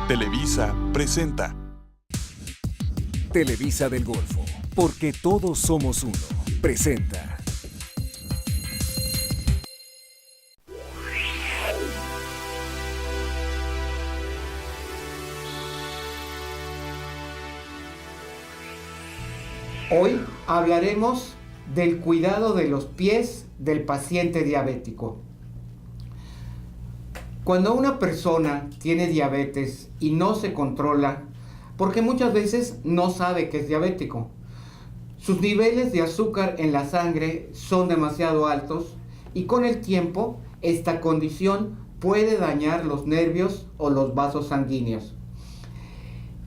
Televisa presenta Televisa del Golfo, porque todos somos uno, presenta. Hoy hablaremos del cuidado de los pies del paciente diabético. Cuando una persona tiene diabetes y no se controla, porque muchas veces no sabe que es diabético, sus niveles de azúcar en la sangre son demasiado altos y con el tiempo esta condición puede dañar los nervios o los vasos sanguíneos.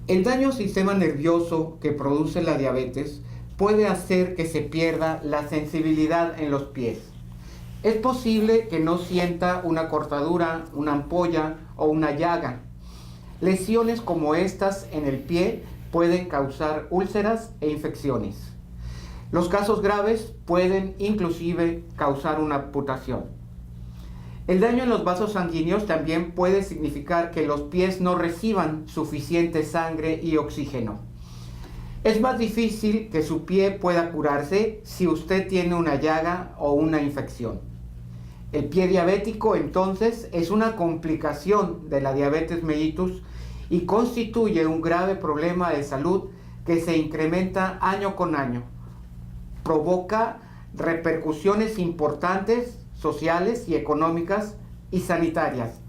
El daño al sistema nervioso que produce la diabetes puede hacer que se pierda la sensibilidad en los pies. Es posible que no sienta una cortadura, una ampolla o una llaga. Lesiones como estas en el pie pueden causar úlceras e infecciones. Los casos graves pueden inclusive causar una amputación. El daño en los vasos sanguíneos también puede significar que los pies no reciban suficiente sangre y oxígeno. Es más difícil que su pie pueda curarse si usted tiene una llaga o una infección. El pie diabético entonces es una complicación de la diabetes mellitus y constituye un grave problema de salud que se incrementa año con año. Provoca repercusiones importantes sociales y económicas y sanitarias,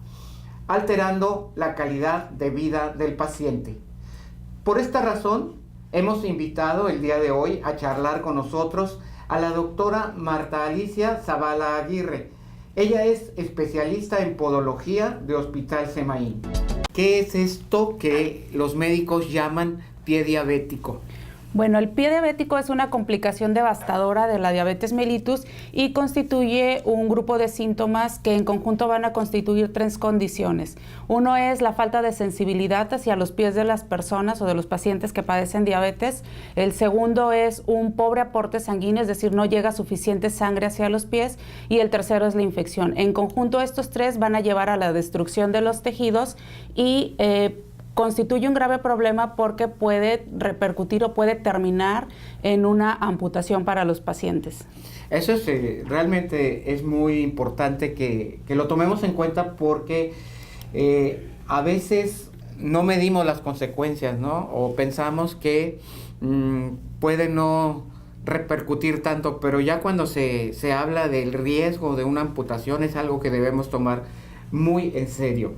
alterando la calidad de vida del paciente. Por esta razón, hemos invitado el día de hoy a charlar con nosotros a la doctora Marta Alicia Zavala Aguirre. Ella es especialista en podología de Hospital Semaín. ¿Qué es esto que los médicos llaman pie diabético? Bueno, el pie diabético es una complicación devastadora de la diabetes mellitus y constituye un grupo de síntomas que en conjunto van a constituir tres condiciones. Uno es la falta de sensibilidad hacia los pies de las personas o de los pacientes que padecen diabetes. El segundo es un pobre aporte sanguíneo, es decir, no llega suficiente sangre hacia los pies. Y el tercero es la infección. En conjunto, estos tres van a llevar a la destrucción de los tejidos y constituye un grave problema porque puede repercutir o puede terminar en una amputación para los pacientes. Eso es, realmente es muy importante que lo tomemos en cuenta porque a veces no medimos las consecuencias, ¿no? O pensamos que puede no repercutir tanto, pero ya cuando se habla del riesgo de una amputación es algo que debemos tomar muy en serio.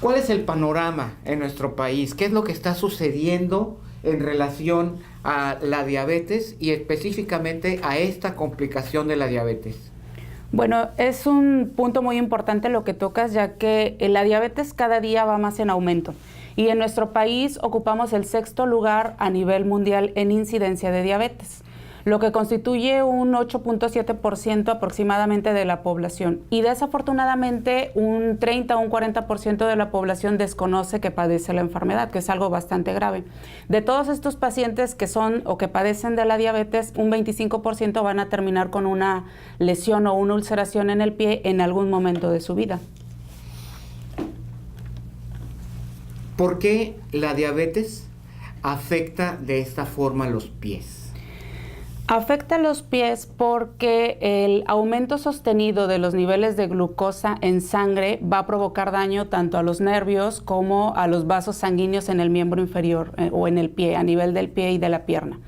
¿Cuál es el panorama en nuestro país? ¿Qué es lo que está sucediendo en relación a la diabetes y específicamente a esta complicación de la diabetes? Bueno, es un punto muy importante lo que tocas, ya que la diabetes cada día va más en aumento. Y en nuestro país ocupamos el 6º lugar a nivel mundial en incidencia de diabetes, lo que constituye un 8.7% aproximadamente de la población. Y desafortunadamente un 30 o un 40% de la población desconoce que padece la enfermedad, que es algo bastante grave. De todos estos pacientes que son o que padecen de la diabetes, un 25% van a terminar con una lesión o una ulceración en el pie en algún momento de su vida. ¿Por qué la diabetes afecta de esta forma los pies? Afecta los pies porque el aumento sostenido de los niveles de glucosa en sangre va a provocar daño tanto a los nervios como a los vasos sanguíneos en el miembro inferior o en el pie, a nivel del pie y de la pierna.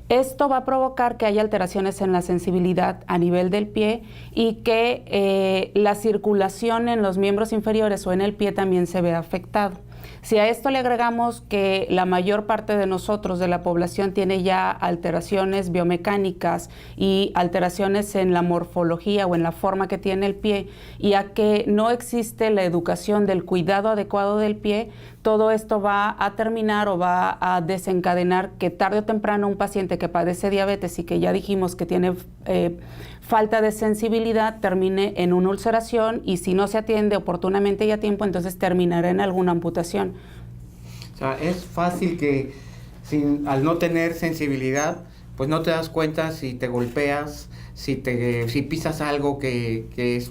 Esto va a provocar que haya alteraciones en la sensibilidad a nivel del pie y que la circulación en los miembros inferiores o en el pie también se vea afectado. Si a esto le agregamos que la mayor parte de nosotros, de la población, tiene ya alteraciones biomecánicas y alteraciones en la morfología o en la forma que tiene el pie, y a que no existe la educación del cuidado adecuado del pie, todo esto va a terminar o va a desencadenar que tarde o temprano un paciente que padece diabetes y que ya dijimos que tiene falta de sensibilidad termine en una ulceración, y si no se atiende oportunamente y a tiempo, entonces terminará en alguna amputación. O sea, es fácil que al no tener sensibilidad, pues no te das cuenta si te golpeas, si pisas algo que es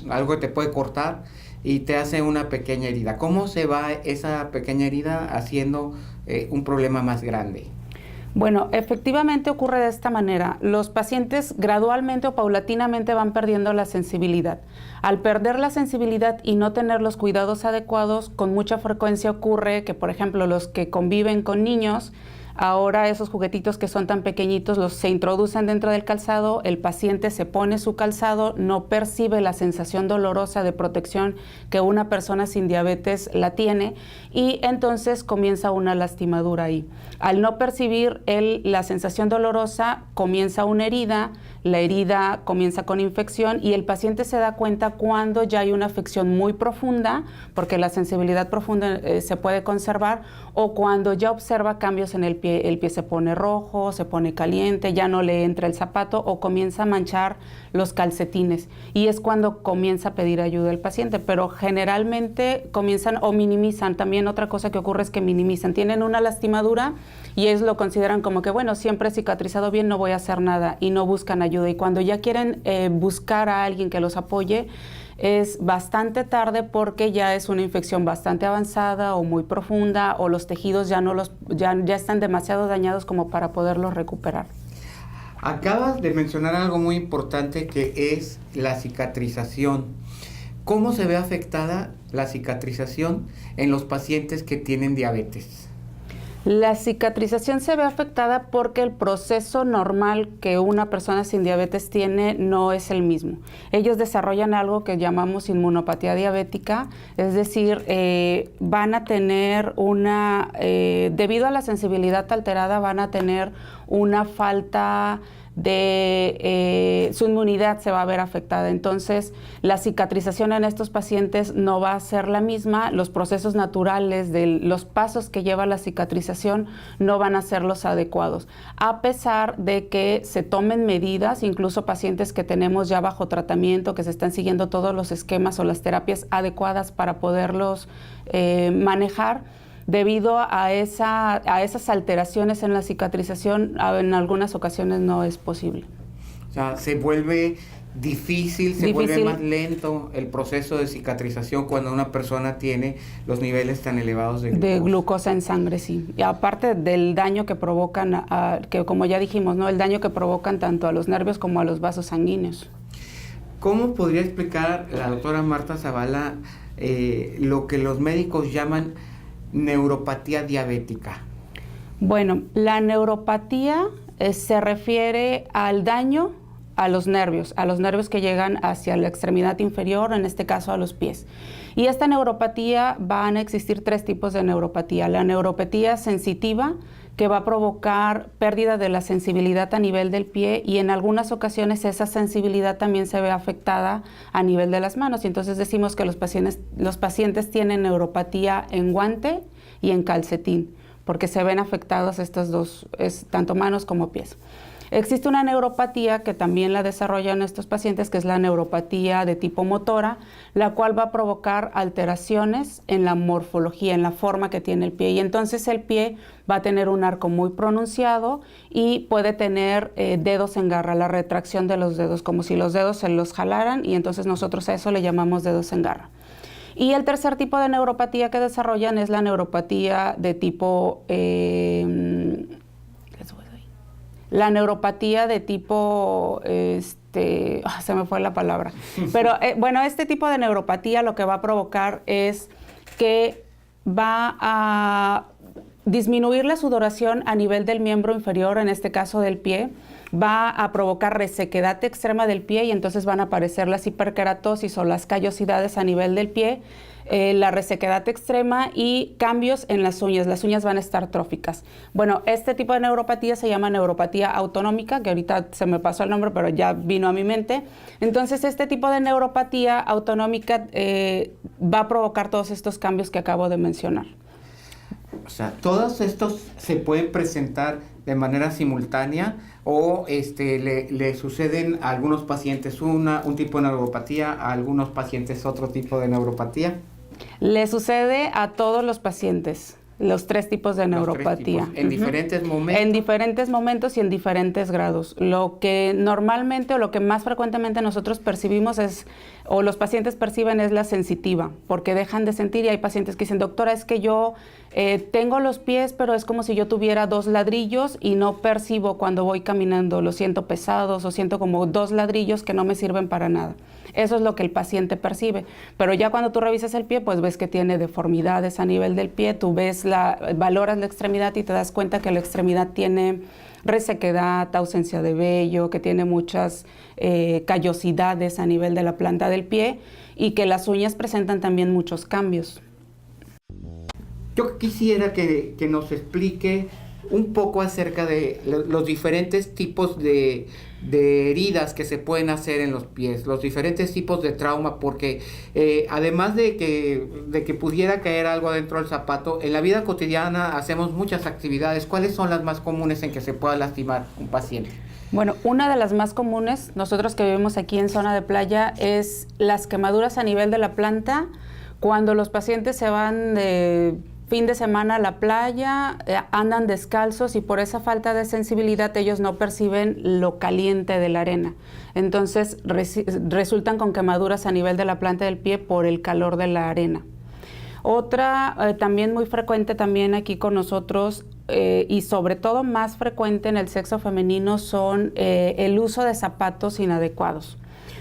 algo que te puede cortar, y te hace una pequeña herida. ¿Cómo se va esa pequeña herida haciendo un problema más grande? Bueno, efectivamente ocurre de esta manera. Los pacientes gradualmente o paulatinamente van perdiendo la sensibilidad. Al perder la sensibilidad y no tener los cuidados adecuados, con mucha frecuencia ocurre que, por ejemplo, los que conviven con niños, ahora esos juguetitos que son tan pequeñitos se introducen dentro del calzado, el paciente se pone su calzado, no percibe la sensación dolorosa de protección que una persona sin diabetes la tiene y entonces comienza una lastimadura ahí. Al no percibir la sensación dolorosa, comienza una herida, la herida comienza con infección y el paciente se da cuenta cuando ya hay una afección muy profunda, porque la sensibilidad profunda se puede conservar, o cuando ya observa cambios en el pie se pone rojo, se pone caliente, ya no le entra el zapato o comienza a manchar los calcetines. Y es cuando comienza a pedir ayuda el paciente, pero generalmente comienzan o minimizan. También otra cosa que ocurre es que minimizan. Tienen una lastimadura y ellos lo consideran como que, bueno, siempre he cicatrizado bien, no voy a hacer nada y no buscan ayuda. Y cuando ya quieren buscar a alguien que los apoye, es bastante tarde porque ya es una infección bastante avanzada o muy profunda o los tejidos ya están demasiado dañados como para poderlos recuperar. Acabas de mencionar algo muy importante que es la cicatrización. ¿Cómo se ve afectada la cicatrización en los pacientes que tienen diabetes? La cicatrización se ve afectada porque el proceso normal que una persona sin diabetes tiene no es el mismo. Ellos desarrollan algo que llamamos inmunopatía diabética, es decir, van a tener debido a la sensibilidad alterada, van a tener una falta de su inmunidad se va a ver afectada. Entonces, la cicatrización en estos pacientes no va a ser la misma, los procesos naturales de los pasos que lleva la cicatrización no van a ser los adecuados, a pesar de que se tomen medidas, incluso pacientes que tenemos ya bajo tratamiento, que se están siguiendo todos los esquemas o las terapias adecuadas para poderlos manejar. Debido a esas alteraciones en la cicatrización, en algunas ocasiones no es posible. O sea, se vuelve difícil, vuelve más lento el proceso de cicatrización cuando una persona tiene los niveles tan elevados de glucosa en sangre, sí. Y aparte del daño que provocan, que como ya dijimos, ¿no? El daño que provocan tanto a los nervios como a los vasos sanguíneos. ¿Cómo podría explicar la doctora Marta Zavala lo que los médicos llaman neuropatía diabética? Bueno, la neuropatía se refiere al daño a los nervios que llegan hacia la extremidad inferior, en este caso a los pies. Y esta neuropatía, van a existir tres tipos de neuropatía. La neuropatía sensitiva, que va a provocar pérdida de la sensibilidad a nivel del pie y en algunas ocasiones esa sensibilidad también se ve afectada a nivel de las manos. Y entonces decimos que los pacientes tienen neuropatía en guante y en calcetín, porque se ven afectados estos dos, tanto manos como pies. Existe una neuropatía que también la desarrollan estos pacientes, que es la neuropatía de tipo motora, la cual va a provocar alteraciones en la morfología, en la forma que tiene el pie. Y entonces el pie va a tener un arco muy pronunciado y puede tener dedos en garra, la retracción de los dedos, como si los dedos se los jalaran, y entonces nosotros a eso le llamamos dedos en garra. Y el tercer tipo de neuropatía que desarrollan es la neuropatía de tipo... La neuropatía de tipo, se me fue la palabra, pero bueno, este tipo de neuropatía lo que va a provocar es que va a disminuir la sudoración a nivel del miembro inferior, en este caso del pie, va a provocar resequedad extrema del pie y entonces van a aparecer las hiperkeratosis o las callosidades a nivel del pie, la resequedad extrema y cambios en las uñas van a estar tróficas. Bueno, este tipo de neuropatía se llama neuropatía autonómica, que ahorita se me pasó el nombre, pero ya vino a mi mente. Entonces, este tipo de neuropatía autonómica va a provocar todos estos cambios que acabo de mencionar. O sea, ¿todos estos se pueden presentar de manera simultánea o le suceden a algunos pacientes un tipo de neuropatía, a algunos pacientes otro tipo de neuropatía? Le sucede a todos los pacientes. los 3 tipos de neuropatía. En diferentes momentos. En diferentes momentos y en diferentes grados. Lo que normalmente o lo que más frecuentemente nosotros percibimos es, o los pacientes perciben, es la sensitiva, porque dejan de sentir, y hay pacientes que dicen, doctora, es que yo tengo los pies, pero es como si yo tuviera 2 ladrillos y no percibo cuando voy caminando, los siento pesados o siento como 2 ladrillos que no me sirven para nada. Eso es lo que el paciente percibe, pero ya cuando tú revisas el pie, pues ves que tiene deformidades a nivel del pie, tú ves valoras la extremidad y te das cuenta que la extremidad tiene resequedad, ausencia de vello, que tiene muchas callosidades a nivel de la planta del pie y que las uñas presentan también muchos cambios. Yo quisiera que nos explique un poco acerca de los diferentes tipos de heridas que se pueden hacer en los pies, los diferentes tipos de trauma, porque además de que pudiera caer algo adentro del zapato, en la vida cotidiana hacemos muchas actividades. ¿Cuáles son las más comunes en que se pueda lastimar un paciente? Bueno, una de las más comunes, nosotros que vivimos aquí en zona de playa, es las quemaduras a nivel de la planta. Cuando los pacientes se van de fin de semana a la playa, andan descalzos y por esa falta de sensibilidad ellos no perciben lo caliente de la arena. Entonces resultan con quemaduras a nivel de la planta del pie por el calor de la arena. Otra también muy frecuente también aquí con nosotros y sobre todo más frecuente en el sexo femenino son el uso de zapatos inadecuados.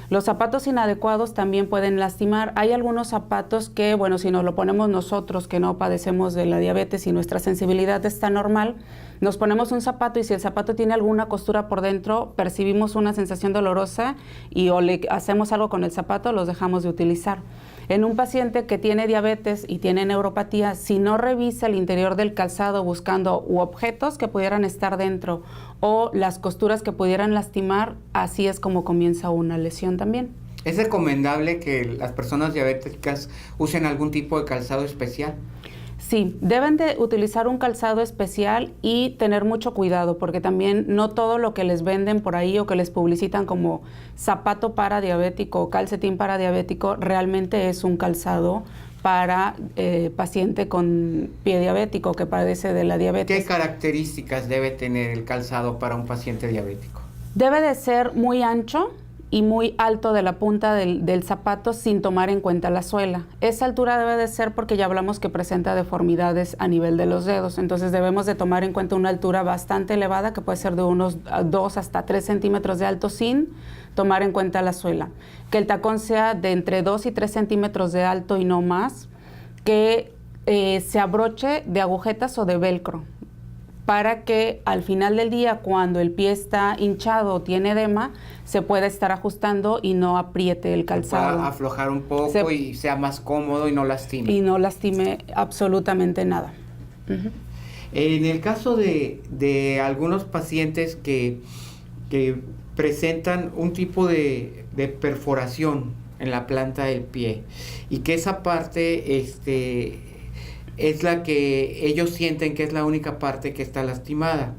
Los zapatos inadecuados también pueden lastimar. Hay algunos zapatos que, bueno, si nos lo ponemos nosotros que no padecemos de la diabetes y nuestra sensibilidad está normal, nos ponemos un zapato y si el zapato tiene alguna costura por dentro, percibimos una sensación dolorosa y o le hacemos algo con el zapato, los dejamos de utilizar. En un paciente que tiene diabetes y tiene neuropatía, si no revisa el interior del calzado buscando objetos que pudieran estar dentro o las costuras que pudieran lastimar, así es como comienza una lesión también. ¿Es recomendable que las personas diabéticas usen algún tipo de calzado especial? Sí, deben de utilizar un calzado especial y tener mucho cuidado porque también no todo lo que les venden por ahí o que les publicitan como zapato para diabético o calcetín para diabético realmente es un calzado para paciente con pie diabético que padece de la diabetes. ¿Qué características debe tener el calzado para un paciente diabético? Debe de ser muy ancho y muy alto de la punta del zapato sin tomar en cuenta la suela. Esa altura debe de ser porque ya hablamos que presenta deformidades a nivel de los dedos, entonces debemos de tomar en cuenta una altura bastante elevada que puede ser de unos 2 hasta 3 centímetros de alto sin tomar en cuenta la suela. Que el tacón sea de entre 2 y 3 centímetros de alto y no más, que se abroche de agujetas o de velcro, para que al final del día, cuando el pie está hinchado o tiene edema, se pueda estar ajustando y no apriete el calzado. Para aflojar un poco y sea más cómodo y no lastime. Y no lastime absolutamente nada. En el caso de algunos pacientes que presentan un tipo de perforación en la planta del pie y que esa parte es la que ellos sienten que es la única parte que está lastimada.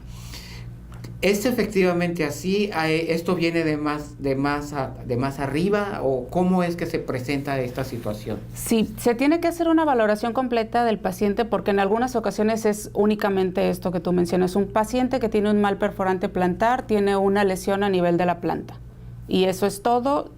¿Es efectivamente así? ¿Esto viene de más arriba? ¿O cómo es que se presenta esta situación? Sí, se tiene que hacer una valoración completa del paciente porque en algunas ocasiones es únicamente esto que tú mencionas. Un paciente que tiene un mal perforante plantar tiene una lesión a nivel de la planta. Y eso es todo.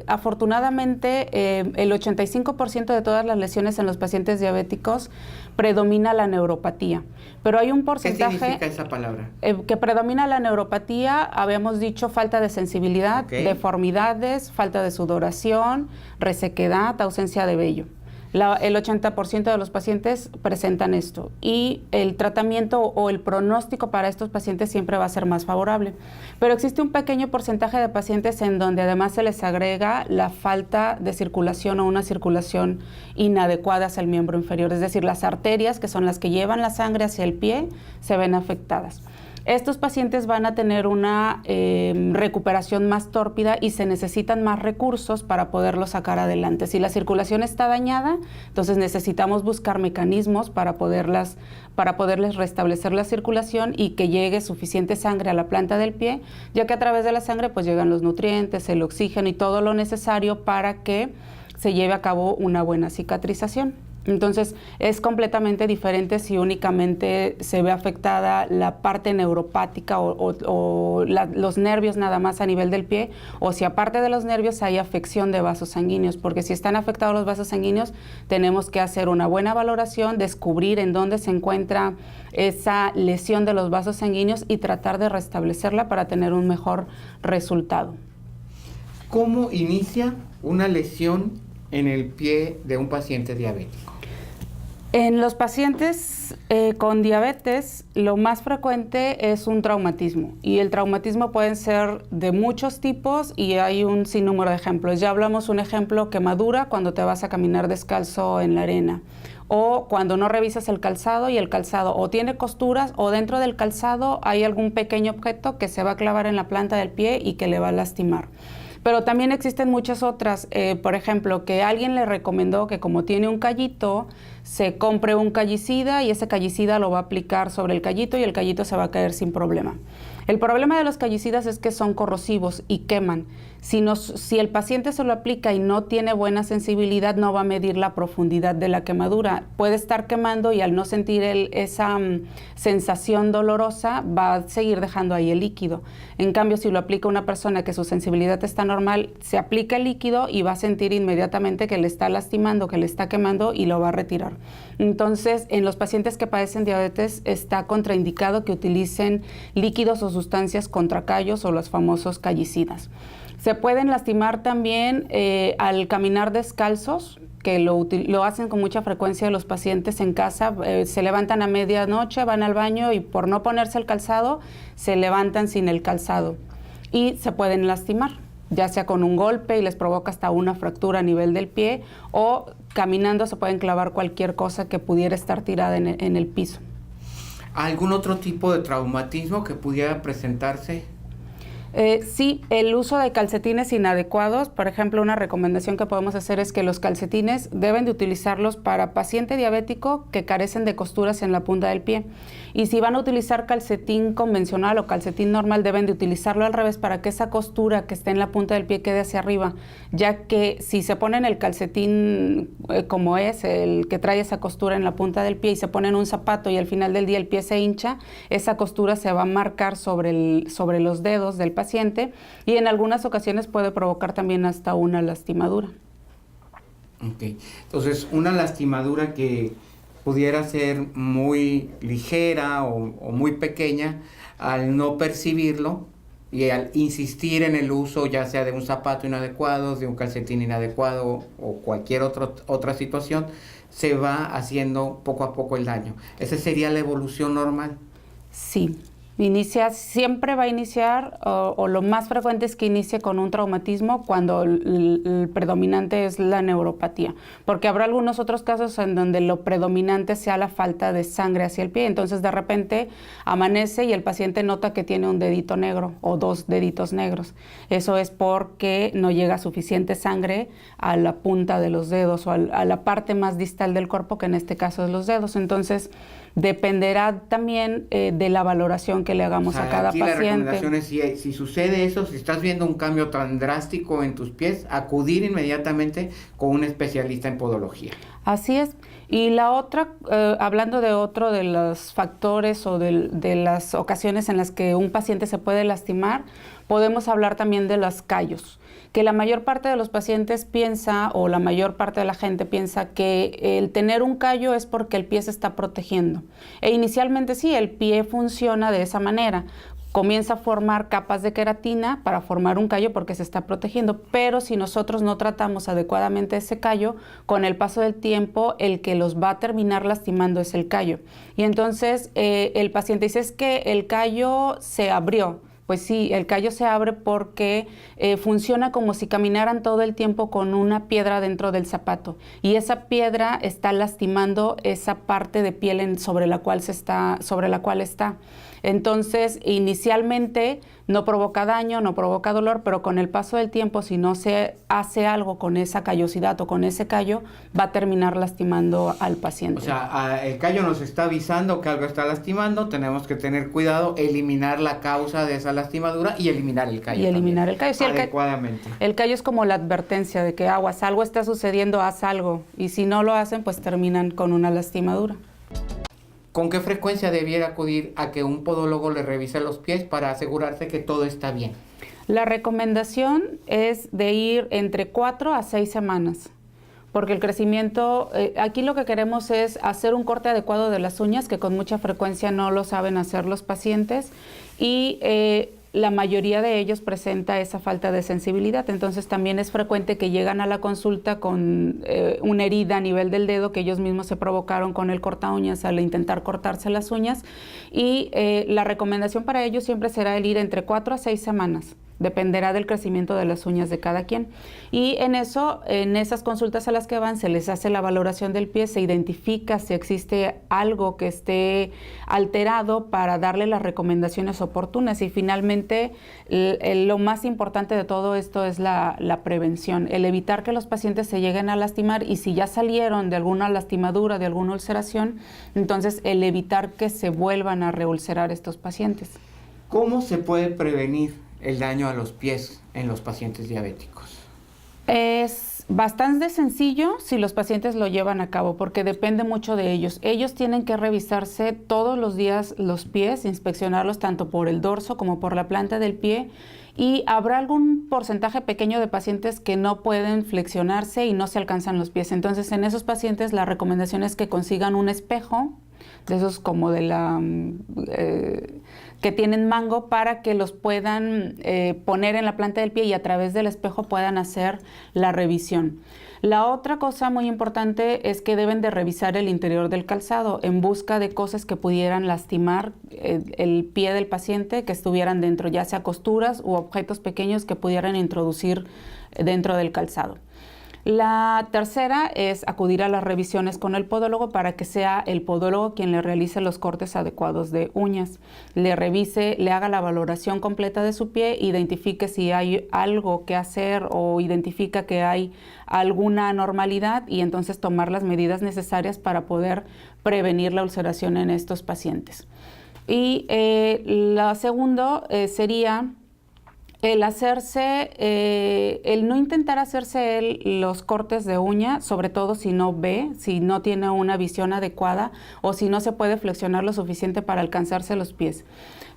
Afortunadamente, el 85% de todas las lesiones en los pacientes diabéticos predomina la neuropatía. Pero hay un porcentaje... ¿Qué significa esa palabra? Que predomina la neuropatía, habíamos dicho falta de sensibilidad, deformidades, falta de sudoración, resequedad, ausencia de vello. El 80% de los pacientes presentan esto y el tratamiento o el pronóstico para estos pacientes siempre va a ser más favorable. Pero existe un pequeño porcentaje de pacientes en donde además se les agrega la falta de circulación o una circulación inadecuada hacia el miembro inferior, es decir, las arterias, que son las que llevan la sangre hacia el pie, se ven afectadas. Estos pacientes van a tener una recuperación más tórpida y se necesitan más recursos para poderlos sacar adelante. Si la circulación está dañada, entonces necesitamos buscar mecanismos para poderles restablecer la circulación y que llegue suficiente sangre a la planta del pie, ya que a través de la sangre pues llegan los nutrientes, el oxígeno y todo lo necesario para que se lleve a cabo una buena cicatrización. Entonces, es completamente diferente si únicamente se ve afectada la parte neuropática o los nervios nada más a nivel del pie, o si aparte de los nervios hay afección de vasos sanguíneos, porque si están afectados los vasos sanguíneos, tenemos que hacer una buena valoración, descubrir en dónde se encuentra esa lesión de los vasos sanguíneos y tratar de restablecerla para tener un mejor resultado. ¿Cómo inicia una lesión en el pie de un paciente diabético? En los pacientes con diabetes, lo más frecuente es un traumatismo, y el traumatismo pueden ser de muchos tipos y hay un sinnúmero de ejemplos. Ya hablamos un ejemplo, quemadura cuando te vas a caminar descalzo en la arena, o cuando no revisas el calzado y el calzado o tiene costuras o dentro del calzado hay algún pequeño objeto que se va a clavar en la planta del pie y que le va a lastimar. Pero también existen muchas otras, por ejemplo, que alguien le recomendó que como tiene un callito, se compre un callicida y ese callicida lo va a aplicar sobre el callito y el callito se va a caer sin problema. El problema de los callicidas es que son corrosivos y queman. Si el paciente se lo aplica y no tiene buena sensibilidad, no va a medir la profundidad de la quemadura. Puede estar quemando y al no sentir esa sensación dolorosa, va a seguir dejando ahí el líquido. En cambio, si lo aplica una persona que su sensibilidad está normal, se aplica el líquido y va a sentir inmediatamente que le está lastimando, que le está quemando y lo va a retirar. Entonces, en los pacientes que padecen diabetes está contraindicado que utilicen líquidos o sustancias contra callos o los famosos callicidas. Se pueden lastimar también al caminar descalzos, que lo hacen con mucha frecuencia los pacientes en casa. Se levantan a medianoche, van al baño y por no ponerse el calzado, se levantan sin el calzado y se pueden lastimar, ya sea con un golpe y les provoca hasta una fractura a nivel del pie, o caminando se pueden clavar cualquier cosa que pudiera estar tirada en el piso. ¿Algún otro tipo de traumatismo que pudiera presentarse? Sí, el uso de calcetines inadecuados. Por ejemplo, una recomendación que podemos hacer es que los calcetines deben de utilizarlos para paciente diabético que carecen de costuras en la punta del pie. Y si van a utilizar calcetín convencional o calcetín normal, deben de utilizarlo al revés para que esa costura que esté en la punta del pie quede hacia arriba, ya que si se ponen el calcetín como es, el que trae esa costura en la punta del pie, y se ponen un zapato y al final del día el pie se hincha, esa costura se va a marcar sobre los dedos del paciente y en algunas ocasiones puede provocar también hasta una lastimadura. Ok, entonces una lastimadura que pudiera ser muy ligera o muy pequeña, al no percibirlo y al insistir en el uso ya sea de un zapato inadecuado, de un calcetín inadecuado o cualquier otra situación, se va haciendo poco a poco el daño. ¿Esa sería la evolución normal? Sí. Siempre va a iniciar, o lo más frecuente es que inicie con un traumatismo cuando el predominante es la neuropatía, porque habrá algunos otros casos en donde lo predominante sea la falta de sangre hacia el pie. Entonces de repente amanece y el paciente nota que tiene un dedito negro o dos deditos negros. Eso es porque no llega suficiente sangre a la punta de los dedos o a la parte más distal del cuerpo, que en este caso es los dedos. Entonces dependerá también de la valoración que le hagamos a cada paciente. La recomendación es, si sucede eso, si estás viendo un cambio tan drástico en tus pies, acudir inmediatamente con un especialista en podología. Así es. Y la otra, hablando de otro de los factores o de las ocasiones en las que un paciente se puede lastimar, podemos hablar también de los callos, que la mayor parte de los pacientes piensa, o la mayor parte de la gente piensa, que el tener un callo es porque el pie se está protegiendo. E inicialmente sí, el pie funciona de esa manera. Comienza a formar capas de queratina para formar un callo porque se está protegiendo, pero si nosotros no tratamos adecuadamente ese callo, con el paso del tiempo el que los va a terminar lastimando es el callo. Y entonces el paciente dice, es que el callo se abrió. Pues sí, el callo se abre porque funciona como si caminaran todo el tiempo con una piedra dentro del zapato, y esa piedra está lastimando esa parte de piel sobre la cual está. Entonces, inicialmente no provoca daño, no provoca dolor, pero con el paso del tiempo, si no se hace algo con esa callosidad o con ese callo, va a terminar lastimando al paciente. O sea, el callo nos está avisando que algo está lastimando, tenemos que tener cuidado, eliminar la causa de esa lastimadura y eliminar el callo. Y eliminar el callo. Sí, adecuadamente. El callo es como la advertencia de que aguas, algo está sucediendo, haz algo. Y si no lo hacen, pues terminan con una lastimadura. ¿Con qué frecuencia debiera acudir a que un podólogo le revise los pies para asegurarse que todo está bien? La recomendación es de ir entre 4 a 6 semanas, porque el crecimiento, aquí lo que queremos es hacer un corte adecuado de las uñas, que con mucha frecuencia no lo saben hacer los pacientes, y la mayoría de ellos presenta esa falta de sensibilidad. Entonces también es frecuente que llegan a la consulta con una herida a nivel del dedo que ellos mismos se provocaron con el corta uñas al intentar cortarse las uñas, y la recomendación para ellos siempre será el ir entre 4 a 6 semanas. Dependerá del crecimiento de las uñas de cada quien. Y en esas consultas a las que van, se les hace la valoración del pie, se identifica si existe algo que esté alterado para darle las recomendaciones oportunas. Y finalmente, lo más importante de todo esto es la prevención, el evitar que los pacientes se lleguen a lastimar, y si ya salieron de alguna lastimadura, de alguna ulceración, entonces el evitar que se vuelvan a reulcerar estos pacientes. ¿Cómo se puede prevenir el daño a los pies en los pacientes diabéticos? Es bastante sencillo si los pacientes lo llevan a cabo, porque depende mucho de ellos. Ellos tienen que revisarse todos los días los pies, inspeccionarlos tanto por el dorso como por la planta del pie, y habrá algún porcentaje pequeño de pacientes que no pueden flexionarse y no se alcanzan los pies. Entonces, en esos pacientes la recomendación es que consigan un espejo, de esos como de la que tienen mango, para que los puedan poner en la planta del pie y a través del espejo puedan hacer la revisión. La otra cosa muy importante es que deben de revisar el interior del calzado en busca de cosas que pudieran lastimar el pie del paciente, que estuvieran dentro, ya sea costuras u objetos pequeños que pudieran introducir dentro del calzado. La tercera es acudir a las revisiones con el podólogo para que sea el podólogo quien le realice los cortes adecuados de uñas, le revise, le haga la valoración completa de su pie, identifique si hay algo que hacer o identifica que hay alguna anormalidad, y entonces tomar las medidas necesarias para poder prevenir la ulceración en estos pacientes. Y la segunda sería el no intentar hacerse los cortes de uña, sobre todo si no ve, si no tiene una visión adecuada o si no se puede flexionar lo suficiente para alcanzarse los pies.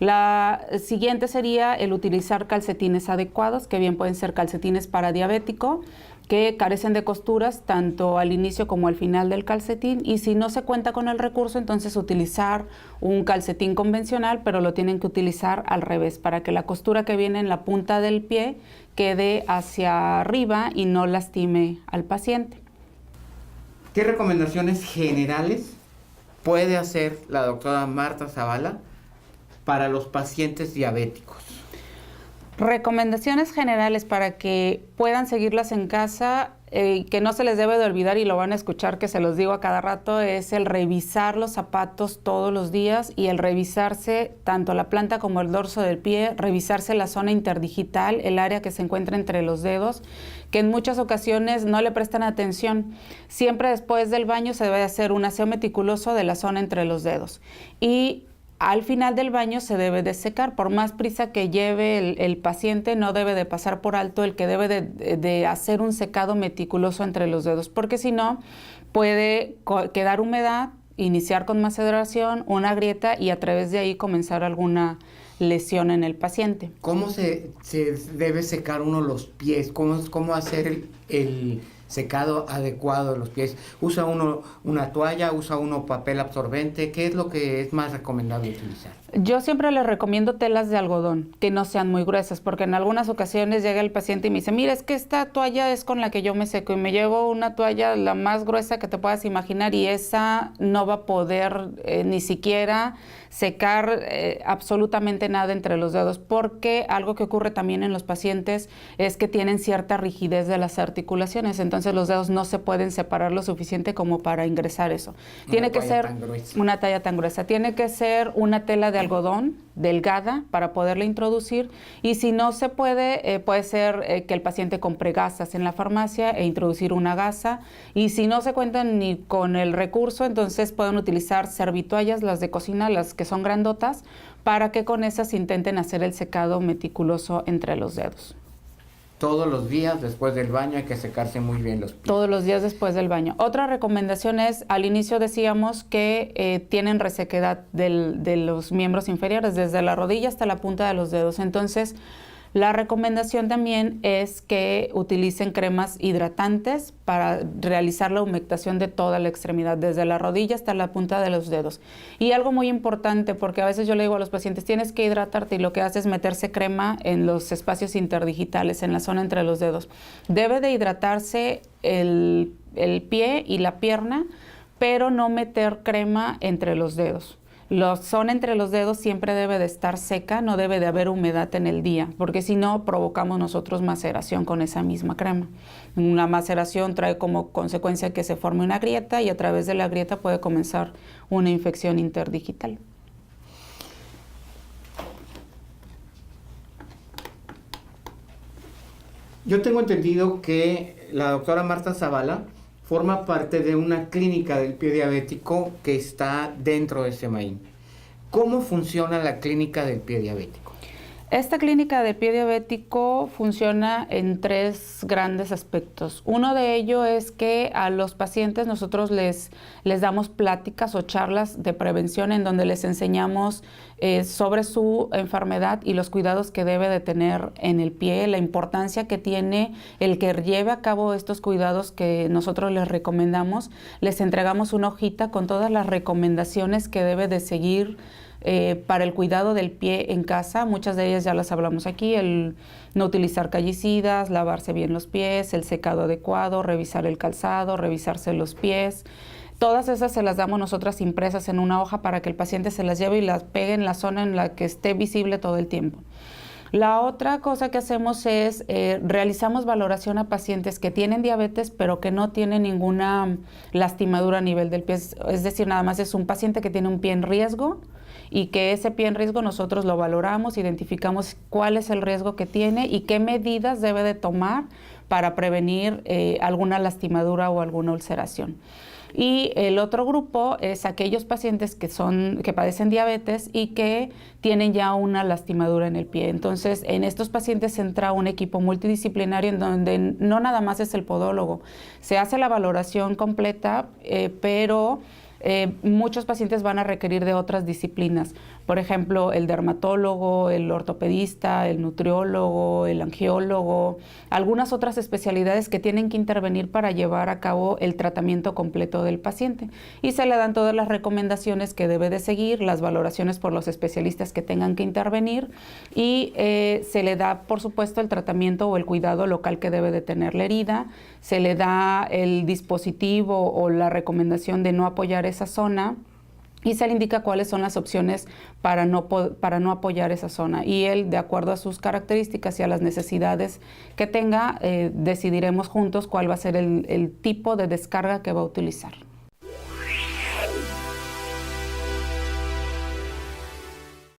La siguiente sería el utilizar calcetines adecuados, que bien pueden ser calcetines para diabético, que carecen de costuras tanto al inicio como al final del calcetín, y si no se cuenta con el recurso, entonces utilizar un calcetín convencional, pero lo tienen que utilizar al revés, para que la costura que viene en la punta del pie quede hacia arriba y no lastime al paciente. ¿Qué recomendaciones generales puede hacer la doctora Marta Zavala para los pacientes diabéticos? Recomendaciones generales para que puedan seguirlas en casa, que no se les debe de olvidar, y lo van a escuchar que se los digo a cada rato, es el revisar los zapatos todos los días y el revisarse tanto la planta como el dorso del pie, revisarse la zona interdigital, el área que se encuentra entre los dedos, que en muchas ocasiones no le prestan atención. Siempre después del baño se debe hacer un aseo meticuloso de la zona entre los dedos, y al final del baño se debe de secar. Por más prisa que lleve el paciente, no debe de pasar por alto el que debe de hacer un secado meticuloso entre los dedos, porque si no puede quedar humedad, iniciar con maceración, una grieta, y a través de ahí comenzar alguna lesión en el paciente. ¿Cómo se debe secar uno los pies? ¿Cómo hacer el secado adecuado de los pies? ¿Usa uno una toalla? ¿Usa uno papel absorbente? ¿Qué es lo que es más recomendable utilizar? Yo siempre les recomiendo telas de algodón, que no sean muy gruesas, porque en algunas ocasiones llega el paciente y me dice, mira, es que esta toalla es con la que yo me seco, y me llevo una toalla la más gruesa que te puedas imaginar, y esa no va a poder ni siquiera secar absolutamente nada entre los dedos, porque algo que ocurre también en los pacientes es que tienen cierta rigidez de las articulaciones. Entonces entonces los dedos no se pueden separar lo suficiente como para ingresar eso. Tiene que ser una talla tan gruesa. Tiene que ser una tela de algodón delgada para poderla introducir, y si no se puede, puede ser que el paciente compre gasas en la farmacia e introducir una gasa, y si no se cuentan ni con el recurso, entonces pueden utilizar servitoallas, las de cocina, las que son grandotas, para que con esas intenten hacer el secado meticuloso entre los dedos. Todos los días después del baño hay que secarse muy bien los pies. Todos los días después del baño. Otra recomendación es, al inicio decíamos que tienen resequedad de los miembros inferiores, desde la rodilla hasta la punta de los dedos. Entonces, la recomendación también es que utilicen cremas hidratantes para realizar la humectación de toda la extremidad, desde la rodilla hasta la punta de los dedos. Y algo muy importante, porque a veces yo le digo a los pacientes, tienes que hidratarte, y lo que hace es meterse crema en los espacios interdigitales, en la zona entre los dedos. Debe de hidratarse el pie y la pierna, pero no meter crema entre los dedos. La zona entre los dedos siempre debe de estar seca, no debe de haber humedad en el día, porque si no provocamos nosotros maceración con esa misma crema. Una maceración trae como consecuencia que se forme una grieta, y a través de la grieta puede comenzar una infección interdigital. Yo tengo entendido que la doctora Marta Zavala forma parte de una clínica del pie diabético que está dentro de SEMAIN. ¿Cómo funciona la clínica del pie diabético? Esta clínica de pie diabético funciona en 3 grandes aspectos. Uno de ellos es que a los pacientes nosotros les damos pláticas o charlas de prevención en donde les enseñamos sobre su enfermedad y los cuidados que debe de tener en el pie, la importancia que tiene el que lleve a cabo estos cuidados que nosotros les recomendamos. Les entregamos una hojita con todas las recomendaciones que debe de seguir para el cuidado del pie en casa. Muchas de ellas ya las hablamos aquí: el no utilizar callicidas, lavarse bien los pies, el secado adecuado, revisar el calzado, revisarse los pies. Todas esas se las damos nosotras impresas en una hoja para que el paciente se las lleve y las pegue en la zona en la que esté visible todo el tiempo. La otra cosa que hacemos es realizamos valoración a pacientes que tienen diabetes pero que no tienen ninguna lastimadura a nivel del pie. Es decir, nada más es un paciente que tiene un pie en riesgo, y que ese pie en riesgo nosotros lo valoramos, identificamos cuál es el riesgo que tiene y qué medidas debe de tomar para prevenir alguna lastimadura o alguna ulceración. Y el otro grupo es aquellos pacientes que padecen diabetes y que tienen ya una lastimadura en el pie. Entonces, en estos pacientes entra un equipo multidisciplinario en donde no nada más es el podólogo. Se hace la valoración completa, pero muchos pacientes van a requerir de otras disciplinas. Por ejemplo, el dermatólogo, el ortopedista, el nutriólogo, el angiólogo, algunas otras especialidades que tienen que intervenir para llevar a cabo el tratamiento completo del paciente. Y se le dan todas las recomendaciones que debe de seguir, las valoraciones por los especialistas que tengan que intervenir, y se le da, por supuesto, el tratamiento o el cuidado local que debe de tener la herida. Se le da el dispositivo o la recomendación de no apoyar esa zona, y se le indica cuáles son las opciones para no apoyar esa zona. Y él, de acuerdo a sus características y a las necesidades que tenga, decidiremos juntos cuál va a ser el tipo de descarga que va a utilizar.